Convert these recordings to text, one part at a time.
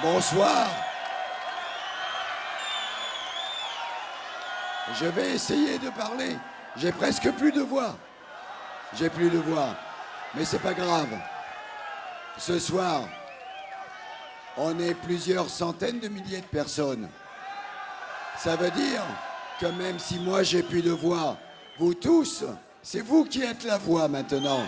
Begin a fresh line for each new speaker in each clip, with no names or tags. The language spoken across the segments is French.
Bonsoir. Je vais essayer de parler. J'ai presque plus de voix. J'ai plus de voix. Mais c'est pas grave. Ce soir, on est plusieurs centaines de milliers de personnes. Ça veut dire que même si moi j'ai plus de voix, vous tous, c'est vous qui êtes la voix maintenant.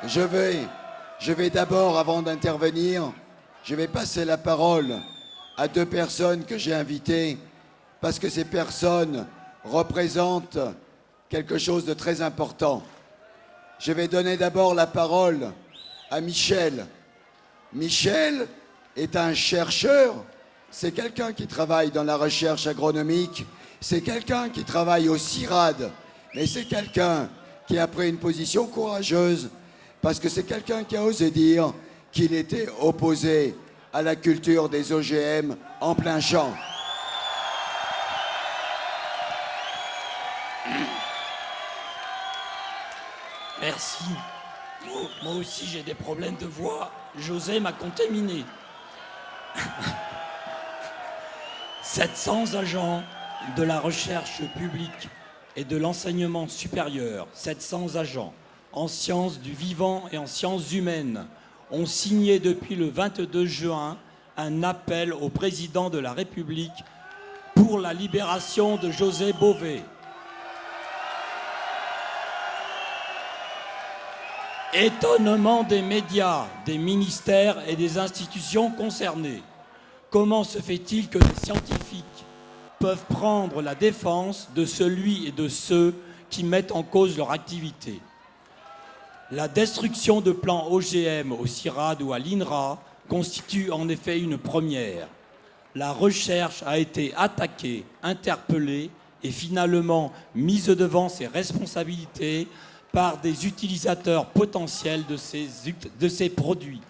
Je vais d'abord, avant d'intervenir, je vais passer la parole à deux personnes que j'ai invitées parce que ces personnes représentent quelque chose de très important. Je vais donner d'abord la parole à Michel. Michel est un chercheur, c'est quelqu'un qui travaille dans la recherche agronomique, c'est quelqu'un qui travaille au CIRAD, mais c'est quelqu'un qui a pris une position courageuse parce que c'est quelqu'un qui a osé dire qu'il était opposé à la culture des OGM en plein champ.
Merci. Moi aussi, j'ai des problèmes de voix. José m'a contaminé. 700 agents de la recherche publique et de l'enseignement supérieur, 700 agents en sciences du vivant et en sciences humaines, ont signé depuis le 22 juin un appel au président de la République pour la libération de José Bové. Étonnement des médias, des ministères et des institutions concernées. Comment se fait-il que les scientifiques peuvent prendre la défense de celui et de ceux qui mettent en cause leur activité? La destruction de plants OGM au CIRAD ou à l'INRA constitue en effet une première. La recherche a été attaquée, interpellée et finalement mise devant ses responsabilités par des utilisateurs potentiels de ces produits.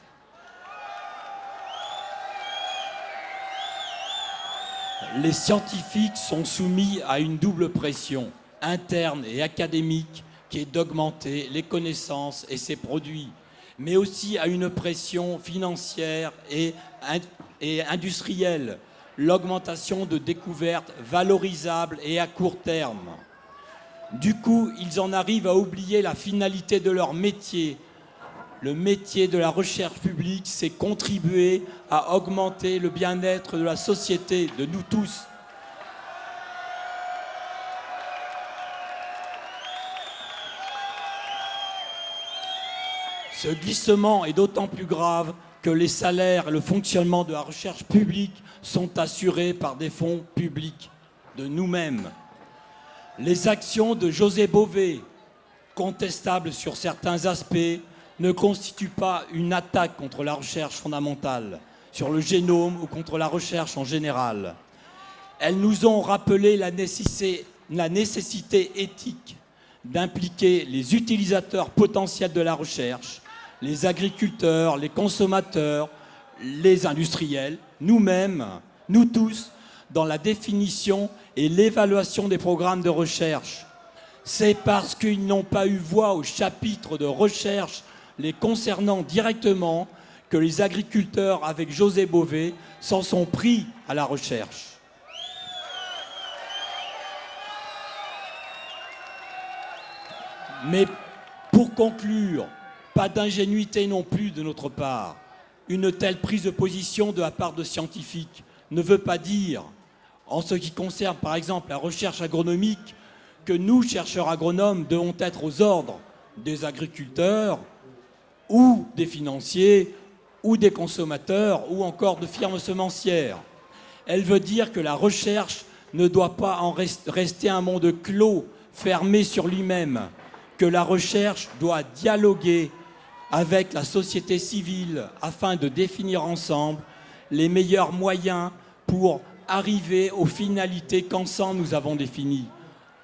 Les scientifiques sont soumis à une double pression, interne et académique, qui est d'augmenter les connaissances et ces produits, mais aussi à une pression financière et industrielle, l'augmentation de découvertes valorisables et à court terme. Du coup, ils en arrivent à oublier la finalité de leur métier. Le métier de la recherche publique, c'est contribuer à augmenter le bien-être de la société, de nous tous. Ce glissement est d'autant plus grave que les salaires et le fonctionnement de la recherche publique sont assurés par des fonds publics de nous-mêmes. Les actions de José Bové, contestables sur certains aspects, ne constituent pas une attaque contre la recherche fondamentale, sur le génome ou contre la recherche en général. Elles nous ont rappelé la nécessité éthique d'impliquer les utilisateurs potentiels de la recherche, les agriculteurs, les consommateurs, les industriels, nous-mêmes, nous tous, dans la définition et l'évaluation des programmes de recherche. C'est parce qu'ils n'ont pas eu voix au chapitre de recherche les concernant directement que les agriculteurs, avec José Bové, s'en sont pris à la recherche. Mais pour conclure, pas d'ingénuité non plus de notre part. Une telle prise de position de la part de scientifiques ne veut pas dire, en ce qui concerne par exemple la recherche agronomique, que nous, chercheurs agronomes, devons être aux ordres des agriculteurs ou des financiers ou des consommateurs ou encore de firmes semencières. Elle veut dire que la recherche ne doit pas en rester un monde clos, fermé sur lui-même, que la recherche doit dialoguer avec la société civile afin de définir ensemble les meilleurs moyens pour arriver aux finalités qu'ensemble nous avons définies,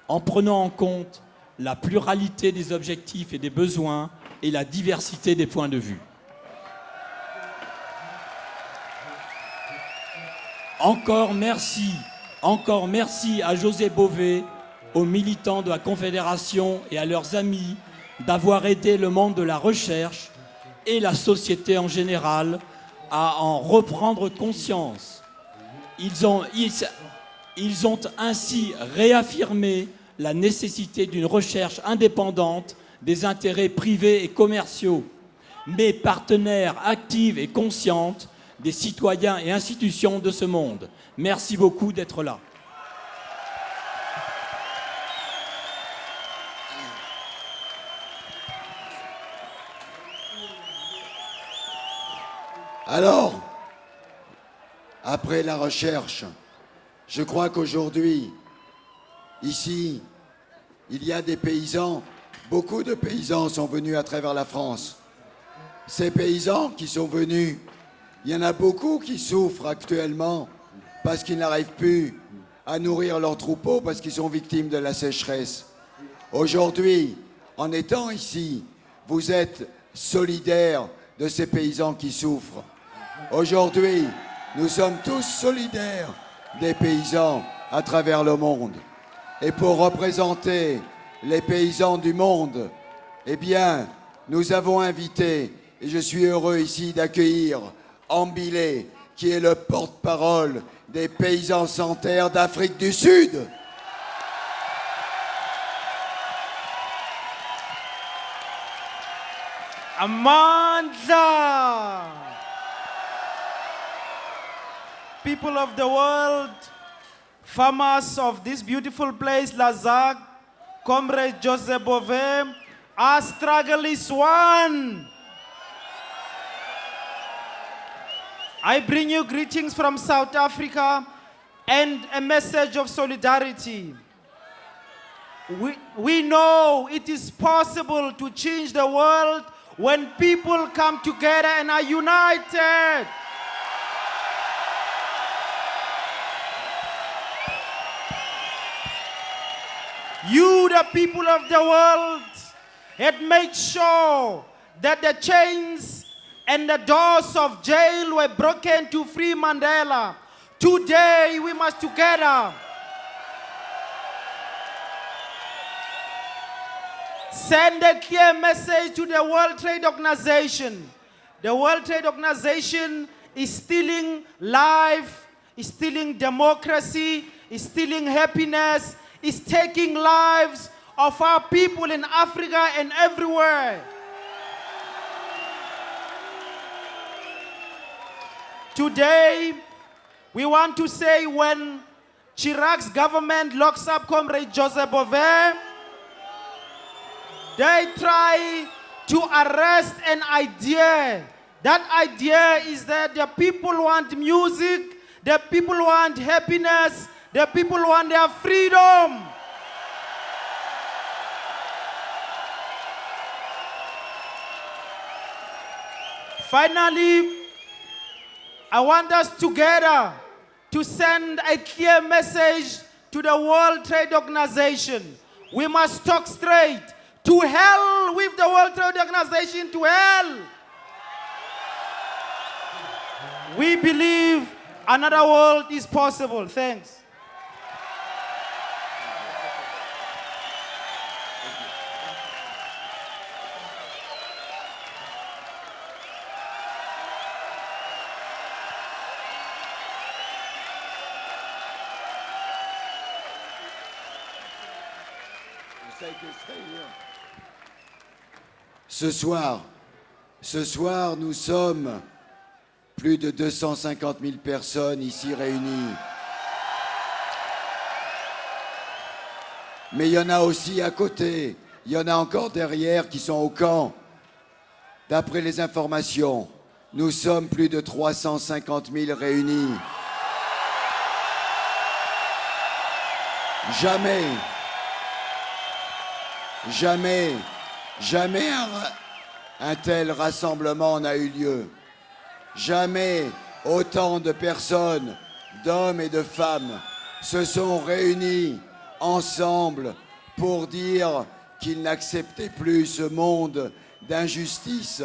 en prenant en compte la pluralité des objectifs et des besoins et la diversité des points de vue. Encore merci à José Bové aux militants de la Confédération et à leurs amis d'avoir aidé le monde de la recherche et la société en général à en reprendre conscience. Ils ont ainsi réaffirmé la nécessité d'une recherche indépendante des intérêts privés et commerciaux, mais partenaire active et consciente des citoyens et institutions de ce monde. Merci beaucoup d'être là.
Alors, après la recherche, je crois qu'aujourd'hui, ici, il y a des paysans, beaucoup de paysans sont venus à travers la France. Ces paysans qui sont venus, il y en a beaucoup qui souffrent actuellement parce qu'ils n'arrivent plus à nourrir leurs troupeaux parce qu'ils sont victimes de la sécheresse. Aujourd'hui, en étant ici, vous êtes solidaires de ces paysans qui souffrent. Aujourd'hui, nous sommes tous solidaires des paysans à travers le monde. Et pour représenter les paysans du monde, eh bien, nous avons invité, et je suis heureux ici d'accueillir Ambilé, qui est le porte-parole des paysans sans terre d'Afrique du Sud.
Amandla! People of the world, farmers of this beautiful place, Lazare, Comrade Joseph Bové, our struggle is one. I bring you greetings from South Africa and a message of solidarity. We know it is possible to change the world when people come together and are united. You, the people of the world, had made sure that the chains and the doors of jail were broken to free Mandela. Today, we must together send a clear message to the World Trade Organization. The World Trade Organization is stealing life, is stealing democracy, is stealing happiness, is taking lives of our people in Africa and everywhere. Today, we want to say when Chirac's government locks up Comrade Joseph Bové, they try to arrest an idea. That idea is that the people want music, the people want happiness, the people want their freedom. Finally, I want us together to send a clear message to the World Trade Organization. We must talk straight. To hell with the World Trade Organization, to hell. We believe another world is possible. Thanks.
Ce soir, nous sommes plus de 250 000 personnes ici réunies. Mais il y en a aussi à côté, il y en a encore derrière qui sont au camp. D'après les informations, nous sommes plus de 350 000 réunis. Jamais un tel rassemblement n'a eu lieu. Jamais autant de personnes, d'hommes et de femmes, se sont réunis ensemble pour dire qu'ils n'acceptaient plus ce monde d'injustice,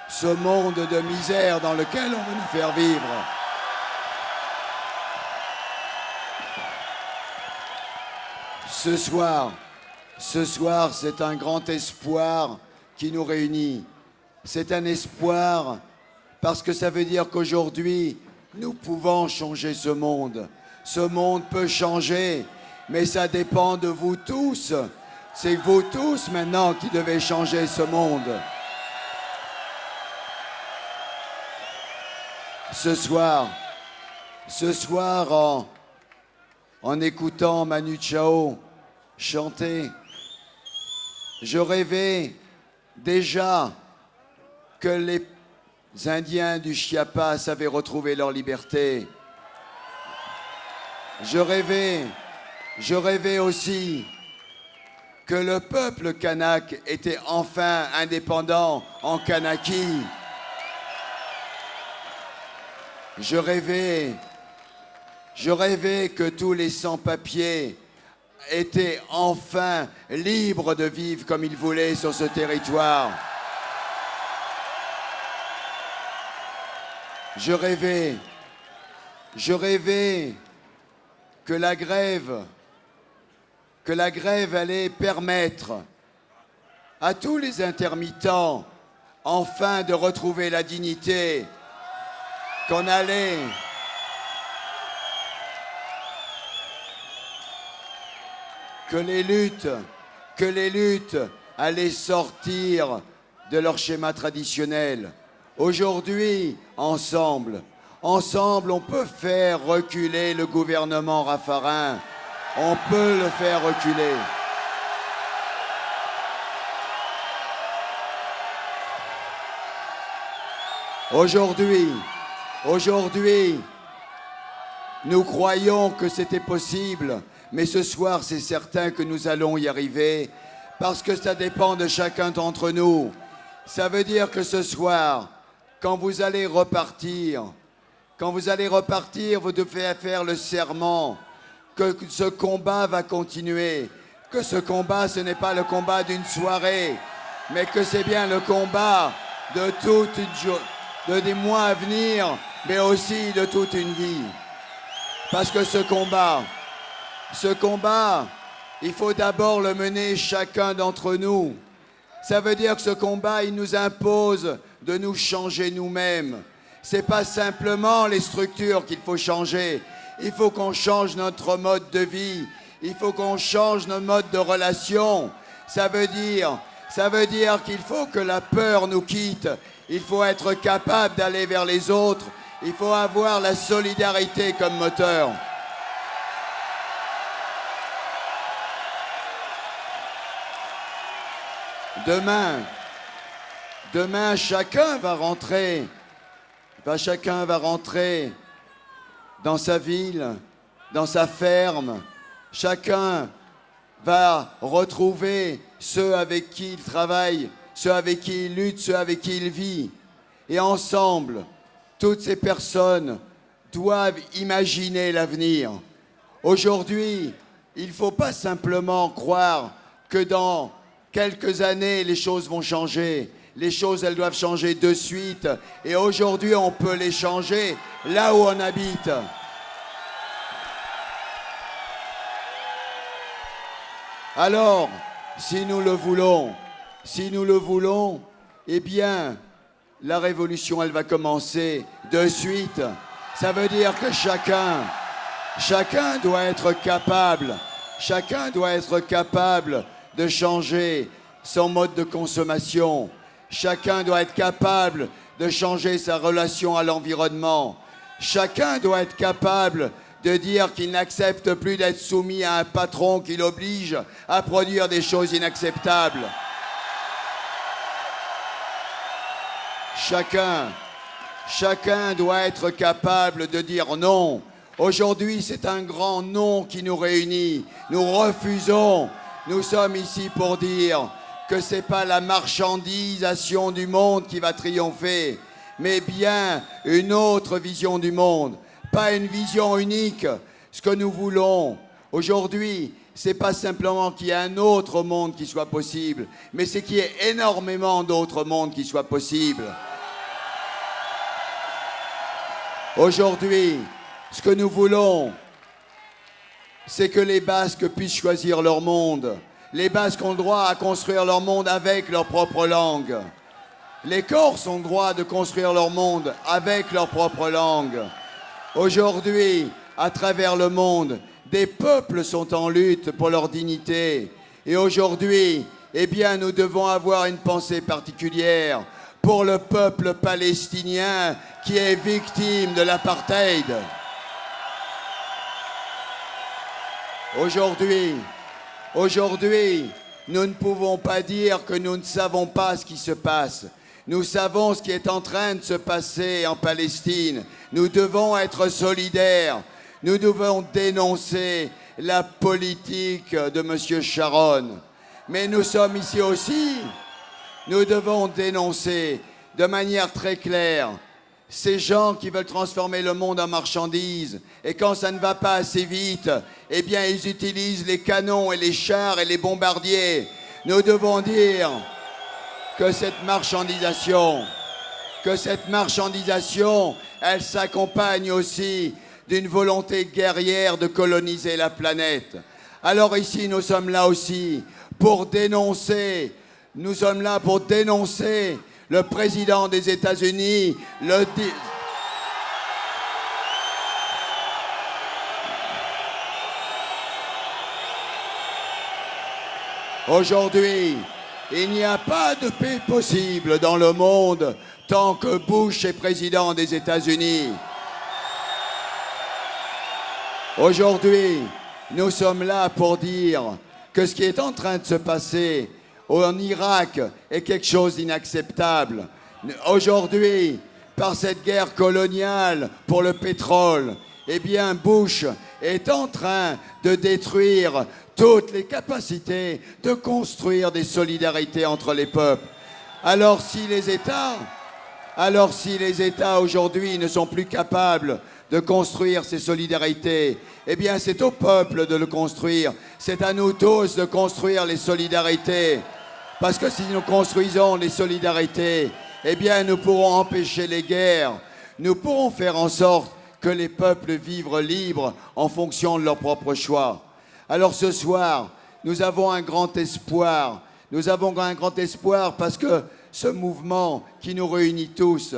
ce monde de misère dans lequel on veut nous faire vivre. Ce soir, c'est un grand espoir qui nous réunit. C'est un espoir parce que ça veut dire qu'aujourd'hui, nous pouvons changer ce monde. Ce monde peut changer, mais ça dépend de vous tous. C'est vous tous maintenant qui devez changer ce monde. Ce soir, en écoutant Manu Chao chanter, je rêvais déjà que les Indiens du Chiapas avaient retrouvé leur liberté. Je rêvais aussi que le peuple kanak était enfin indépendant en Kanaki. Je rêvais que tous les sans-papiers étaient enfin libres de vivre comme ils voulaient sur ce territoire. Je rêvais que la grève allait permettre à tous les intermittents enfin de retrouver la dignité, que les luttes allaient sortir de leur schéma traditionnel. Aujourd'hui, ensemble, on peut faire reculer le gouvernement Raffarin. On peut le faire reculer. Aujourd'hui, nous croyons que c'était possible, mais ce soir, c'est certain que nous allons y arriver, parce que ça dépend de chacun d'entre nous. Ça veut dire que ce soir, quand vous allez repartir, vous devez faire le serment que ce combat va continuer, que ce combat, ce n'est pas le combat d'une soirée, mais que c'est bien le combat de des mois à venir, mais aussi de toute une vie. Parce que ce combat, il faut d'abord le mener chacun d'entre nous. Ça veut dire que ce combat, il nous impose de nous changer nous-mêmes. C'est pas simplement les structures qu'il faut changer. Il faut qu'on change notre mode de vie. Il faut qu'on change nos modes de relation. Ça veut dire qu'il faut que la peur nous quitte. Il faut être capable d'aller vers les autres. Il faut avoir la solidarité comme moteur. Demain, chacun va rentrer dans sa ville, dans sa ferme. Chacun va retrouver ceux avec qui il travaille, ceux avec qui il lutte, ceux avec qui il vit. Et ensemble, toutes ces personnes doivent imaginer l'avenir. Aujourd'hui, il ne faut pas simplement croire que dans quelques années, les choses vont changer. Les choses, elles doivent changer de suite. Et aujourd'hui, on peut les changer là où on habite. Alors, si nous le voulons, eh bien, la révolution, elle va commencer de suite. Ça veut dire que chacun doit être capable de changer son mode de consommation. Chacun doit être capable de changer sa relation à l'environnement. Chacun doit être capable de dire qu'il n'accepte plus d'être soumis à un patron qui l'oblige à produire des choses inacceptables. Chacun doit être capable de dire non. Aujourd'hui, c'est un grand non qui nous réunit. Nous refusons. Nous sommes ici pour dire que ce n'est pas la marchandisation du monde qui va triompher, mais bien une autre vision du monde, pas une vision unique. Ce que nous voulons aujourd'hui, ce n'est pas simplement qu'il y ait un autre monde qui soit possible, mais c'est qu'il y ait énormément d'autres mondes qui soient possibles. Aujourd'hui, ce que nous voulons, c'est que les Basques puissent choisir leur monde. Les Basques ont le droit à construire leur monde avec leur propre langue. Les Corses ont le droit de construire leur monde avec leur propre langue. Aujourd'hui, à travers le monde, des peuples sont en lutte pour leur dignité. Et aujourd'hui, eh bien, nous devons avoir une pensée particulière pour le peuple palestinien qui est victime de l'apartheid. Aujourd'hui, nous ne pouvons pas dire que nous ne savons pas ce qui se passe. Nous savons ce qui est en train de se passer en Palestine. Nous devons être solidaires. Nous devons dénoncer la politique de M. Sharon. Mais nous sommes ici aussi. Nous devons dénoncer de manière très claire ces gens qui veulent transformer le monde en marchandises. Et quand ça ne va pas assez vite, eh bien, ils utilisent les canons et les chars et les bombardiers. Nous devons dire que cette marchandisation, elle s'accompagne aussi d'une volonté guerrière de coloniser la planète. Alors ici, nous sommes là aussi pour dénoncer, le président des États-Unis, Aujourd'hui, il n'y a pas de paix possible dans le monde tant que Bush est président des États-Unis. Aujourd'hui, nous sommes là pour dire que ce qui est en train de se passer en Irak est quelque chose d'inacceptable. Aujourd'hui, par cette guerre coloniale pour le pétrole, eh bien, Bush est en train de détruire toutes les capacités de construire des solidarités entre les peuples. Alors si les États aujourd'hui ne sont plus capables de construire ces solidarités, eh bien c'est au peuple de le construire. C'est à nous tous de construire les solidarités. Parce que si nous construisons les solidarités, eh bien nous pourrons empêcher les guerres. Nous pourrons faire en sorte que les peuples vivent libres en fonction de leurs propres choix. Alors ce soir, nous avons un grand espoir. Nous avons un grand espoir parce que ce mouvement qui nous réunit tous,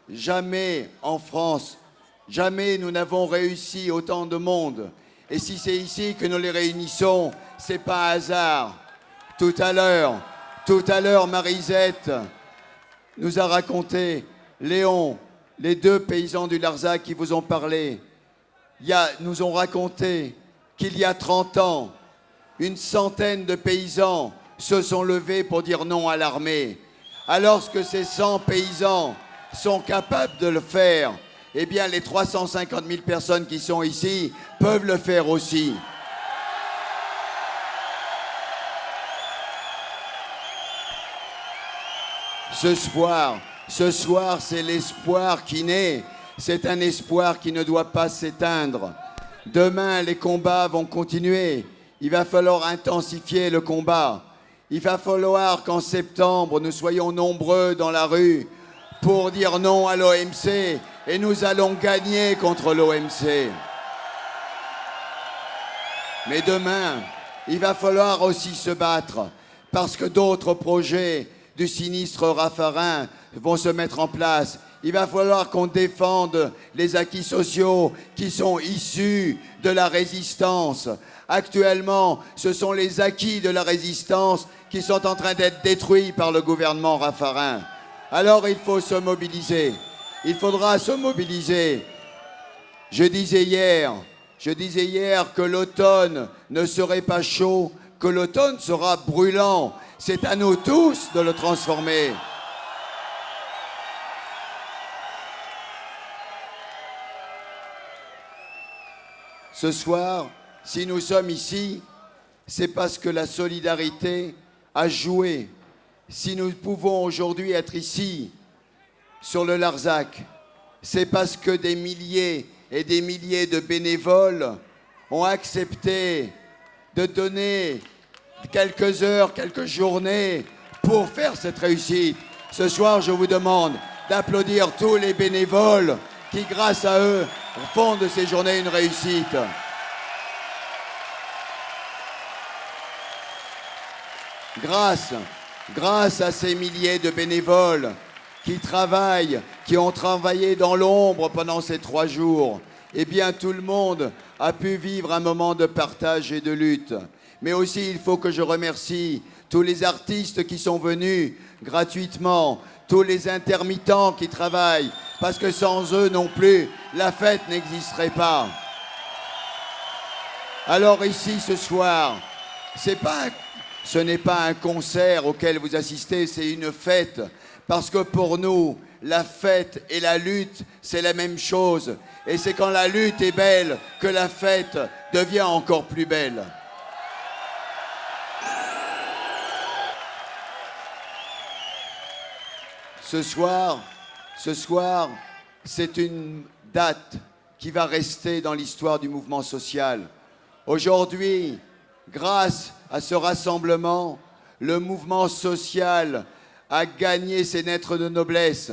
jamais en France, jamais nous n'avons réussi autant de monde. Et si c'est ici que nous les réunissons, c'est pas un hasard. Tout à l'heure, Marisette nous a raconté, Léon, les deux paysans du Larzac qui vous ont parlé, nous ont raconté qu'il y a 30 ans, une centaine de paysans se sont levés pour dire non à l'armée. Alors que ces 100 paysans sont capables de le faire, eh bien les 350 000 personnes qui sont ici peuvent le faire aussi. Ce soir, c'est l'espoir qui naît. C'est un espoir qui ne doit pas s'éteindre. Demain, les combats vont continuer. Il va falloir intensifier le combat. Il va falloir qu'en septembre, nous soyons nombreux dans la rue pour dire non à l'OMC. Et nous allons gagner contre l'OMC. Mais demain, il va falloir aussi se battre parce que d'autres projets du sinistre Raffarin vont se mettre en place. Il va falloir qu'on défende les acquis sociaux qui sont issus de la résistance. Actuellement, ce sont les acquis de la résistance qui sont en train d'être détruits par le gouvernement Raffarin. Alors il faut se mobiliser. Il faudra se mobiliser. Je disais hier que l'automne ne serait pas chaud, que l'automne sera brûlant. C'est à nous tous de le transformer. Ce soir, si nous sommes ici, c'est parce que la solidarité a joué. Si nous pouvons aujourd'hui être ici, sur le Larzac, c'est parce que des milliers et des milliers de bénévoles ont accepté de donner quelques heures, quelques journées pour faire cette réussite. Ce soir, je vous demande d'applaudir tous les bénévoles qui, grâce à eux, font de ces journées une réussite. grâce à ces milliers de bénévoles qui travaillent, qui ont travaillé dans l'ombre pendant ces 3 jours, eh bien tout le monde a pu vivre un moment de partage et de lutte. Mais aussi, il faut que je remercie tous les artistes qui sont venus gratuitement, tous les intermittents qui travaillent, parce que sans eux non plus, la fête n'existerait pas. Alors ici, ce soir, ce n'est pas un concert auquel vous assistez, c'est une fête. Parce que pour nous, la fête et la lutte, c'est la même chose. Et c'est quand la lutte est belle que la fête devient encore plus belle. Ce soir, c'est une date qui va rester dans l'histoire du mouvement social. Aujourd'hui, grâce à ce rassemblement, le mouvement social a gagné ses lettres de noblesse.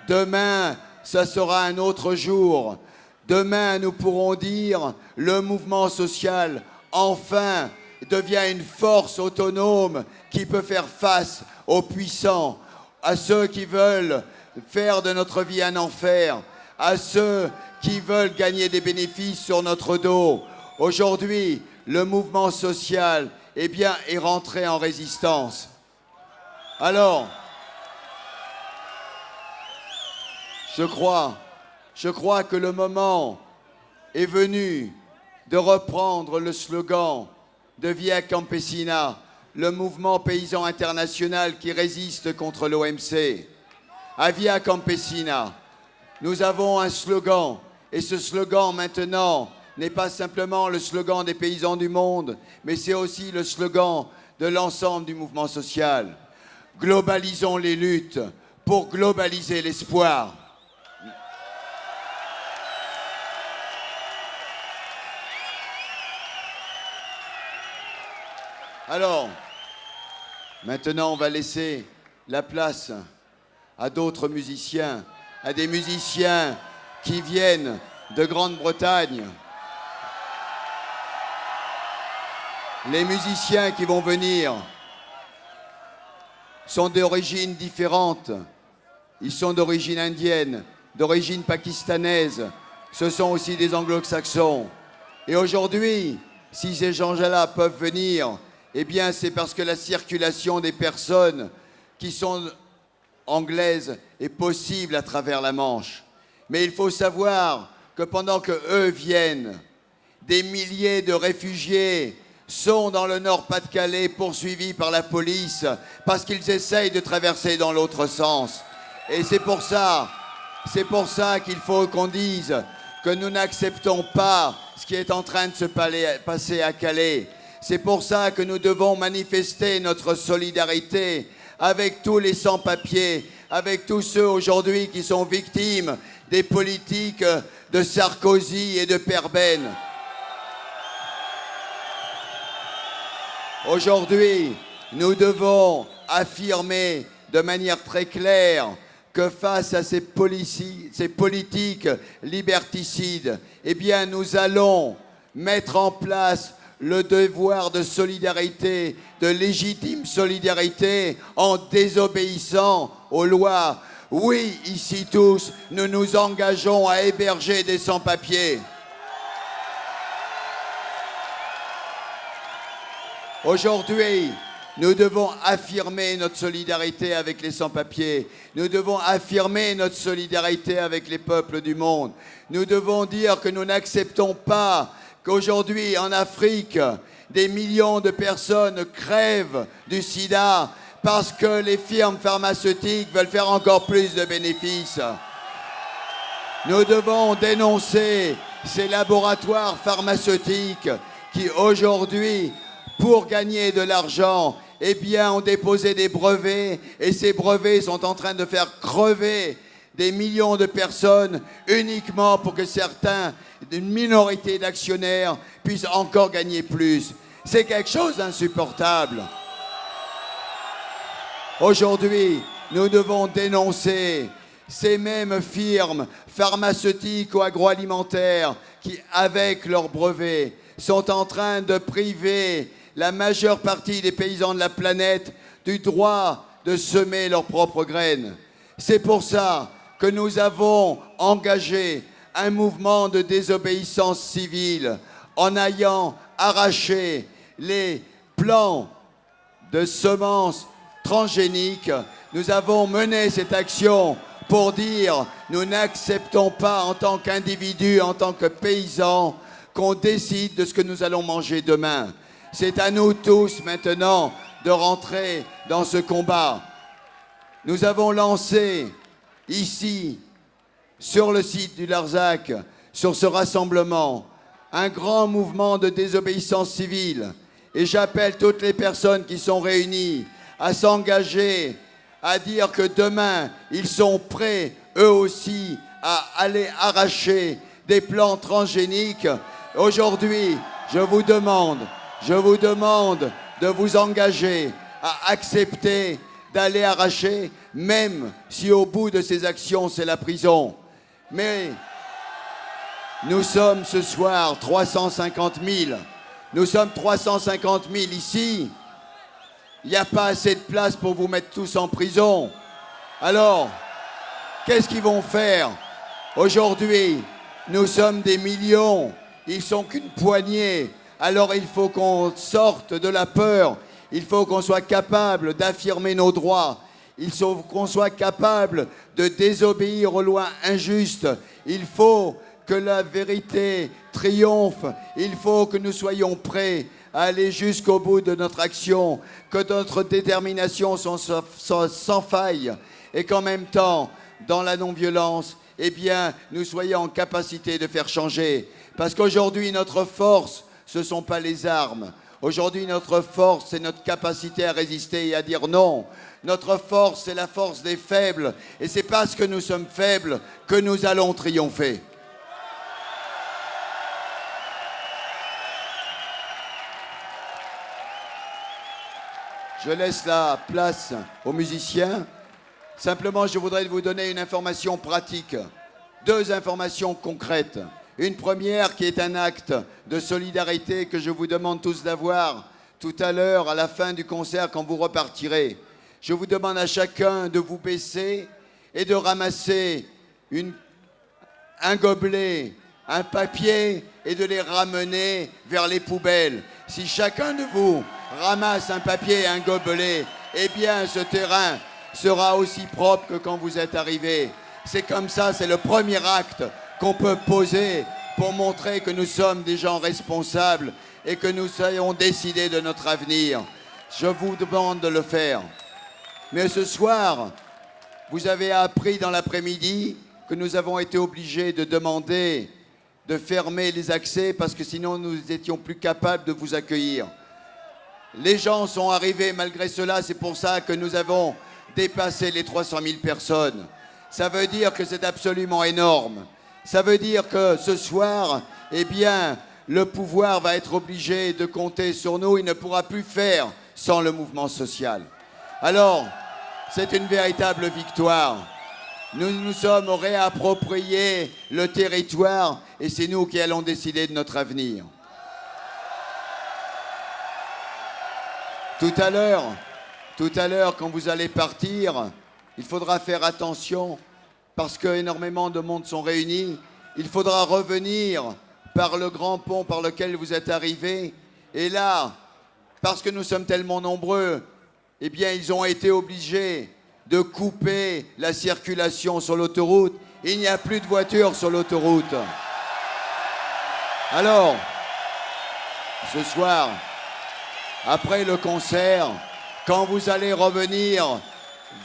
Demain, ça sera un autre jour. Demain, nous pourrons dire le mouvement social, enfin, devient une force autonome qui peut faire face aux puissants, à ceux qui veulent faire de notre vie un enfer, à ceux qui veulent gagner des bénéfices sur notre dos. Aujourd'hui, le mouvement social, eh bien, est rentré en résistance. Alors, je crois que le moment est venu de reprendre le slogan de Via Campesina, le mouvement paysan international qui résiste contre l'OMC. À Via Campesina, nous avons un slogan, et ce slogan maintenant n'est pas simplement le slogan des paysans du monde, mais c'est aussi le slogan de l'ensemble du mouvement social. Globalisons les luttes pour globaliser l'espoir. Alors, maintenant, on va laisser la place à d'autres musiciens, à des musiciens qui viennent de Grande-Bretagne. Les musiciens qui vont venir sont d'origine différente. Ils sont d'origine indienne, d'origine pakistanaise. Ce sont aussi des anglo-saxons. Et aujourd'hui, si ces gens-là peuvent venir, eh bien, c'est parce que la circulation des personnes qui sont anglaises est possible à travers la Manche. Mais il faut savoir que pendant qu'eux viennent, des milliers de réfugiés sont dans le Nord-Pas-de-Calais poursuivis par la police parce qu'ils essayent de traverser dans l'autre sens. Et c'est pour ça qu'il faut qu'on dise que nous n'acceptons pas ce qui est en train de se passer à Calais. C'est pour ça que nous devons manifester notre solidarité avec tous les sans-papiers, avec tous ceux aujourd'hui qui sont victimes des politiques de Sarkozy et de Perben. Aujourd'hui, nous devons affirmer de manière très claire que face à ces politiques liberticides, eh bien, nous allons mettre en place le devoir de solidarité, de légitime solidarité, en désobéissant aux lois. Oui, ici tous, nous nous engageons à héberger des sans-papiers. Aujourd'hui, nous devons affirmer notre solidarité avec les sans-papiers. Nous devons affirmer notre solidarité avec les peuples du monde. Nous devons dire que nous n'acceptons pas qu'aujourd'hui, en Afrique, des millions de personnes crèvent du sida parce que les firmes pharmaceutiques veulent faire encore plus de bénéfices. Nous devons dénoncer ces laboratoires pharmaceutiques qui, aujourd'hui, pour gagner de l'argent, eh bien, ont déposé des brevets et ces brevets sont en train de faire crever des millions de personnes uniquement pour que certains, une minorité d'actionnaires, puissent encore gagner plus. C'est quelque chose d'insupportable. Aujourd'hui, nous devons dénoncer ces mêmes firmes pharmaceutiques ou agroalimentaires qui, avec leurs brevets, sont en train de priver la majeure partie des paysans de la planète du droit de semer leurs propres graines. C'est pour ça que nous avons engagé un mouvement de désobéissance civile en ayant arraché les plants de semences transgéniques. Nous avons mené cette action pour dire nous n'acceptons pas en tant qu'individus, en tant que paysans, qu'on décide de ce que nous allons manger demain. C'est à nous tous maintenant de rentrer dans ce combat. Nous avons lancé ici, sur le site du Larzac, sur ce rassemblement, un grand mouvement de désobéissance civile. Et j'appelle toutes les personnes qui sont réunies à s'engager, à dire que demain, ils sont prêts, eux aussi, à aller arracher des plants transgéniques. Aujourd'hui, je vous demande de vous engager à accepter d'aller arracher, même si au bout de ces actions, c'est la prison. Mais nous sommes ce soir 350 000. Nous sommes 350 000 ici. Il n'y a pas assez de place pour vous mettre tous en prison. Alors, qu'est-ce qu'ils vont faire? Aujourd'hui, nous sommes des millions. Ils sont qu'une poignée. Alors il faut qu'on sorte de la peur. Il faut qu'on soit capable d'affirmer nos droits. Il faut qu'on soit capable de désobéir aux lois injustes. Il faut que la vérité triomphe. Il faut que nous soyons prêts à aller jusqu'au bout de notre action, que notre détermination soit sans faille et qu'en même temps, dans la non-violence, eh bien, nous soyons en capacité de faire changer. Parce qu'aujourd'hui, notre force, ce ne sont pas les armes. Aujourd'hui, notre force, c'est notre capacité à résister et à dire non. Notre force, c'est la force des faibles. Et c'est parce que nous sommes faibles que nous allons triompher. Je laisse la place aux musiciens. Simplement, je voudrais vous donner une information pratique. 2 informations concrètes. Une première qui est un acte de solidarité que je vous demande tous d'avoir tout à l'heure à la fin du concert quand vous repartirez. Je vous demande à chacun de vous baisser et de ramasser un gobelet, un papier et de les ramener vers les poubelles. Si chacun de vous ramasse un papier et un gobelet, eh bien ce terrain sera aussi propre que quand vous êtes arrivés. C'est comme ça, c'est le premier acte qu'on peut poser pour montrer que nous sommes des gens responsables et que nous ayons décidé de notre avenir. Je vous demande de le faire. Mais ce soir, vous avez appris dans l'après-midi que nous avons été obligés de demander de fermer les accès parce que sinon nous n'étions plus capables de vous accueillir. Les gens sont arrivés malgré cela, c'est pour ça que nous avons dépassé les 300 000 personnes. Ça veut dire que c'est absolument énorme. Ça veut dire que ce soir, eh bien, le pouvoir va être obligé de compter sur nous. Il ne pourra plus faire sans le mouvement social. Alors, c'est une véritable victoire. Nous nous sommes réappropriés le territoire et c'est nous qui allons décider de notre avenir. Tout à l'heure, quand vous allez partir, il faudra faire attention parce qu'énormément de monde sont réunis. Il faudra revenir par le grand pont par lequel vous êtes arrivés. Et là, parce que nous sommes tellement nombreux, eh bien, ils ont été obligés de couper la circulation sur l'autoroute. Il n'y a plus de voitures sur l'autoroute. Alors, ce soir, après le concert, quand vous allez revenir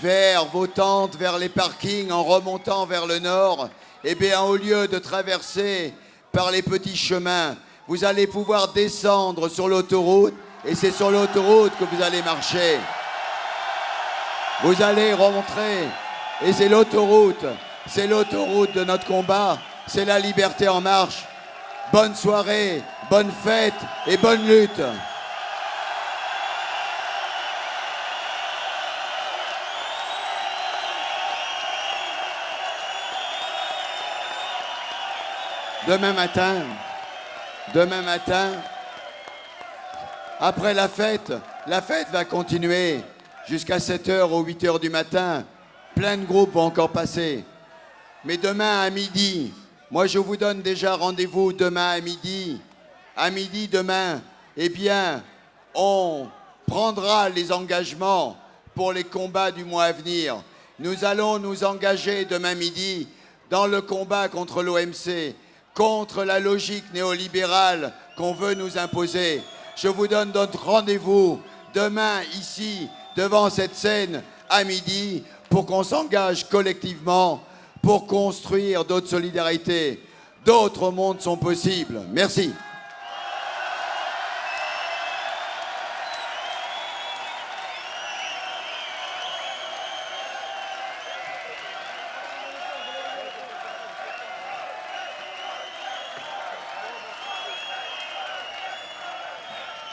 vers vos tentes, vers les parkings, en remontant vers le nord, eh bien, au lieu de traverser par les petits chemins, vous allez pouvoir descendre sur l'autoroute et c'est sur l'autoroute que vous allez marcher. Vous allez remontrer et c'est l'autoroute de notre combat, c'est la liberté en marche. Bonne soirée, bonne fête et bonne lutte. Demain matin, Après la fête va continuer jusqu'à 7h ou 8h du matin. Plein de groupes vont encore passer. Mais demain à midi, moi je vous donne déjà rendez-vous demain à midi. À midi demain, eh bien, on prendra les engagements pour les combats du mois à venir. Nous allons nous engager demain midi dans le combat contre l'OMC, contre la logique néolibérale qu'on veut nous imposer. Je vous donne notre rendez-vous demain ici, devant cette scène, à midi, pour qu'on s'engage collectivement pour construire d'autres solidarités. D'autres mondes sont possibles. Merci.